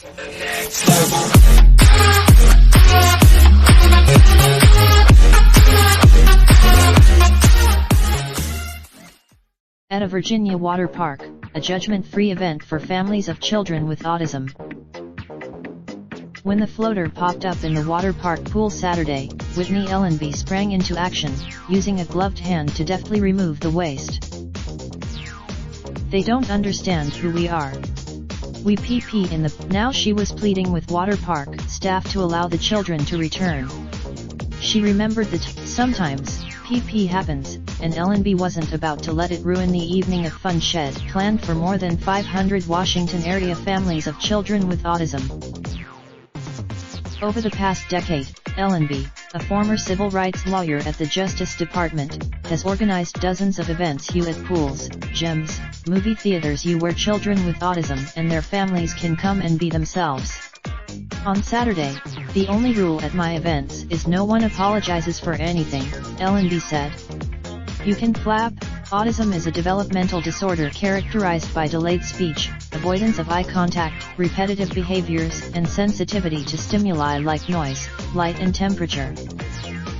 At a Virginia water park, a judgment-free event for families of children with autism. When the floater popped up in the water park pool Saturday, Whitney Ellenby sprang into action, using a gloved hand to deftly remove the waste. "They don't understand who we are. We pee in the..." Now she was pleading with water park staff to allow the children to return. She remembered that sometimes pee happens, and Ellenby wasn't about to let it ruin the evening of fun shed planned for more than 500 Washington area families of children with autism. Over the past decade, Ellenby, a former civil rights lawyer at the Justice Department, has organized dozens of events at pools, gyms, movie theaters where children with autism and their families can come and be themselves. On Saturday, "The only rule at my events is no one apologizes for anything," Ellenby said. "You can clap. Autism is a developmental disorder characterized by delayed speech, avoidance of eye contact, repetitive behaviors, and sensitivity to stimuli like noise, light and temperature.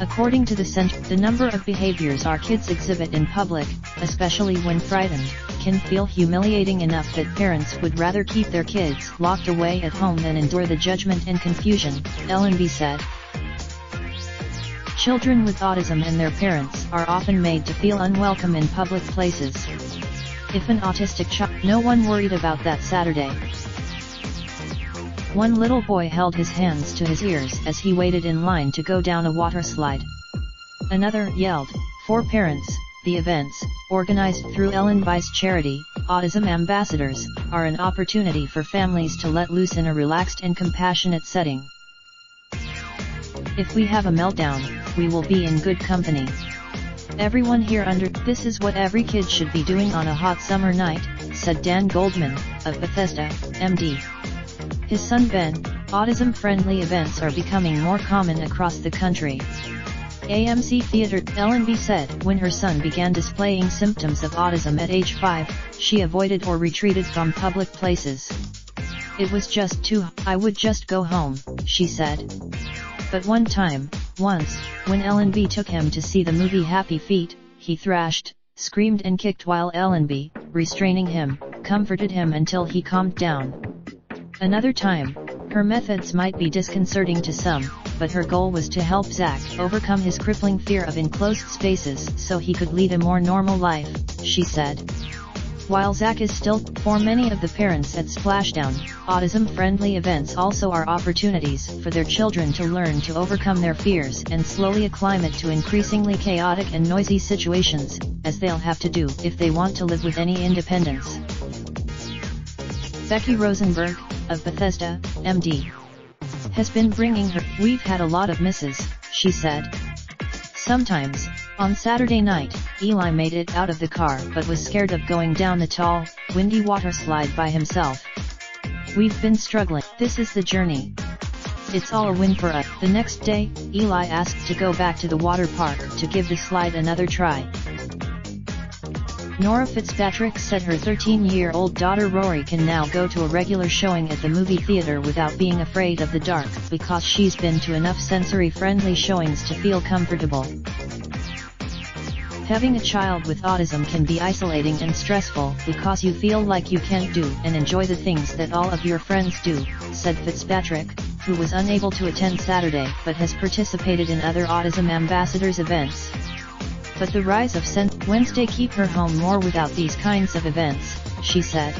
According to the center, the number of behaviors our kids exhibit in public, especially when frightened, can feel humiliating enough that parents would rather keep their kids locked away at home than endure the judgment and confusion," Ellenby said. Children with autism and their parents are often made to feel unwelcome in public places. If an autistic child, no one worried about that Saturday. One little boy held his hands to his ears as he waited in line to go down a water slide. Another yelled, "For parents." The events, organized through Ellenby's charity, Autism Ambassadors, are an opportunity for families to let loose in a relaxed and compassionate setting. "If we have a meltdown, we will be in good company. Everyone here this is what every kid should be doing on a hot summer night," said Dan Goldman, of Bethesda, MD. His son Ben, autism-friendly events are becoming more common across the country. AMC Theater, Ellenby said, when her son began displaying symptoms of autism at age 5, she avoided or retreated from public places. "It was just I would just go home," she said. But once, when Ellenby took him to see the movie Happy Feet, he thrashed, screamed and kicked while Ellenby, restraining him, comforted him until he calmed down. Another time, her methods might be disconcerting to some, but her goal was to help Zach overcome his crippling fear of enclosed spaces so he could lead a more normal life, she said. While Zach is still, for many of the parents at Splashdown, autism-friendly events also are opportunities for their children to learn to overcome their fears and slowly acclimate to increasingly chaotic and noisy situations, as they'll have to do if they want to live with any independence. Becky Rosenberg, of Bethesda, MD, has been bringing her. "We've had a lot of misses," she said. Sometimes, on Saturday night, Eli made it out of the car but was scared of going down the tall, windy water slide by himself. "We've been struggling. This is the journey. It's all a win for us." The next day, Eli asked to go back to the water park to give the slide another try. Nora Fitzpatrick said her 13-year-old daughter Rory can now go to a regular showing at the movie theater without being afraid of the dark because she's been to enough sensory-friendly showings to feel comfortable. "Having a child with autism can be isolating and stressful because you feel like you can't do and enjoy the things that all of your friends do," said Fitzpatrick, who was unable to attend Saturday but has participated in other Autism Ambassadors events. But the rise of Wednesday keep her home more without these kinds of events, she said.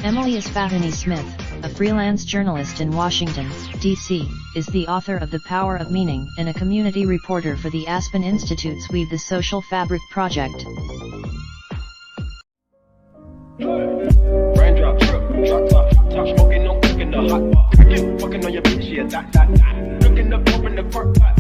Emily Esfatani-Smith, a freelance journalist in Washington, D.C., is the author of The Power of Meaning and a community reporter for the Aspen Institute's Weave the Social Fabric project. Raindrop, drop top smoking, no cooking the hot pot. Fucking on your bitch, yeah, that. Looking up, open the park pot.